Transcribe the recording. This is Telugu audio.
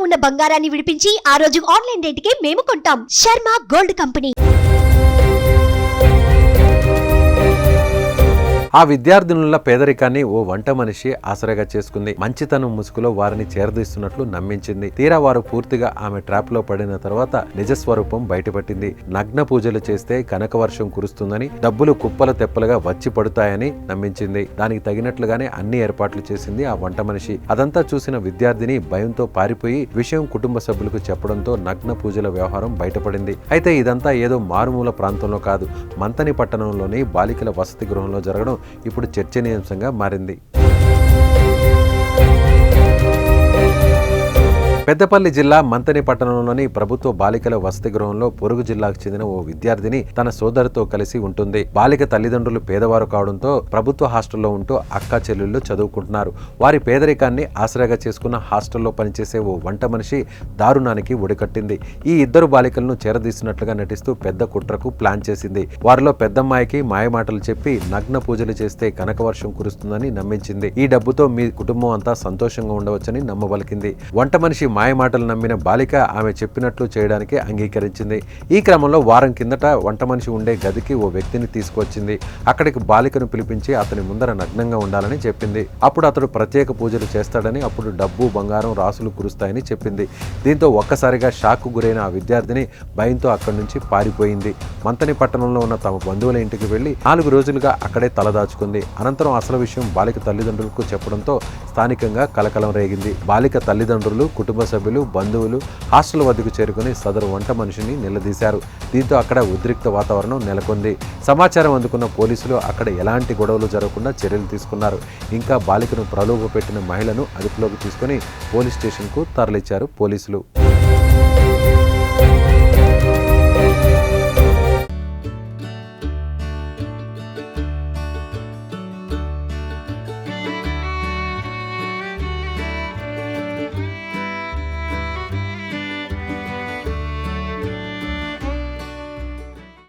ఉన్న బంగారాన్ని విడిపించి ఆ రోజు ఆన్లైన్ రేటుకే మేము కొంటాం. Sharma gold company. ఆ విద్యార్థినుల పేదరికాన్ని ఓ వంట మనిషి ఆసరాగా చేసుకుంది. మంచితనం ముసుగులో వారిని చేరదీస్తున్నట్లు నమ్మించింది. తీరా వారు పూర్తిగా ఆమె ట్రాప్ లో పడిన తర్వాత నిజస్వరూపం బయటపట్టింది. నగ్న పూజలు చేస్తే కనక వర్షం కురుస్తుందని, డబ్బులు కుప్పల తెప్పలుగా వచ్చి పడుతాయని నమ్మించింది. దానికి తగినట్లుగానే అన్ని ఏర్పాట్లు చేసింది ఆ వంట మనిషి. అదంతా చూసిన విద్యార్థిని భయంతో పారిపోయి విషయం కుటుంబ సభ్యులకు చెప్పడంతో నగ్న పూజల వ్యవహారం బయటపడింది. అయితే ఇదంతా ఏదో మారుమూల ప్రాంతంలో కాదు, మంతని పట్టణంలోని బాలికల వసతి గృహంలో జరగడం ఇప్పుడు చర్చనీయాంశంగా మారింది. పెద్దపల్లి జిల్లా మంతని పట్టణంలోని ప్రభుత్వ బాలికల వసతి గృహంలో పొరుగు జిల్లాకు చెందిన ఓ విద్యార్థిని తన సోదరితో కలిసి ఉంటుంది. బాలిక తల్లిదండ్రులు పేదవారు కావడంతో ప్రభుత్వ హాస్టల్లో ఉంటూ అక్క చెల్లెళ్ళు చదువుకుంటున్నారు. వారి పేదరికాన్ని ఆసరాగా చేసుకున్న హాస్టల్లో పనిచేసే ఓ వంట మనిషి దారుణానికి ఒడికట్టింది. ఈ ఇద్దరు బాలికలను చేరదీసినట్లుగా నటిస్తూ పెద్ద కుట్రకు ప్లాన్ చేసింది. వారిలో పెద్దమ్మాయికి మాయమాటలు చెప్పి నగ్న పూజలు చేస్తే కనకవర్షం కురుస్తుందని నమ్మించింది. ఈ డబ్బుతో మీ కుటుంబం అంతా సంతోషంగా ఉండవచ్చని నమ్మబలికింది. వంట మనిషి మాయమాటలు నమ్మిన బాలిక ఆమె చెప్పినట్లు చేయడానికి అంగీకరించింది. ఈ క్రమంలో వారం కిందట వంట మనిషి ఉండే గదికి ఓ వ్యక్తిని తీసుకువచ్చింది. అక్కడికి బాలికను పిలిపించి అతని ముందర నగ్నంగా ఉండాలని చెప్పింది. అప్పుడు అతడు ప్రత్యేక పూజలు చేస్తాడని, అప్పుడు డబ్బు బంగారం రాసులు కురుస్తాయని చెప్పింది. దీంతో ఒక్కసారిగా షాక్కు గురైన ఆ విద్యార్థిని భయంతో అక్కడి నుంచి పారిపోయింది. మంతని పట్టణంలో ఉన్న తమ బంధువుల ఇంటికి వెళ్లి 4 రోజులుగా అక్కడే తలదాచుకుంది. అనంతరం అసలు విషయం బాలిక తల్లిదండ్రులకు చెప్పడంతో స్థానికంగా కలకలం రేగింది. బాలిక తల్లిదండ్రులు, కుటుంబ సభ్యులు, బంధువులు హాస్టల్ వద్దకు చేరుకుని సదరు వంట మనిషిని నిలదీశారు. దీంతో అక్కడ ఉద్రిక్త వాతావరణం నెలకొంది. సమాచారం అందుకున్న పోలీసులు అక్కడ ఎలాంటి గొడవలు జరగకుండా చర్యలు తీసుకున్నారు. ఇంకా బాలికను ప్రలోభపెట్టిన మహిళను అదుపులోకి తీసుకుని పోలీస్ స్టేషన్కు తరలించారు పోలీసులు.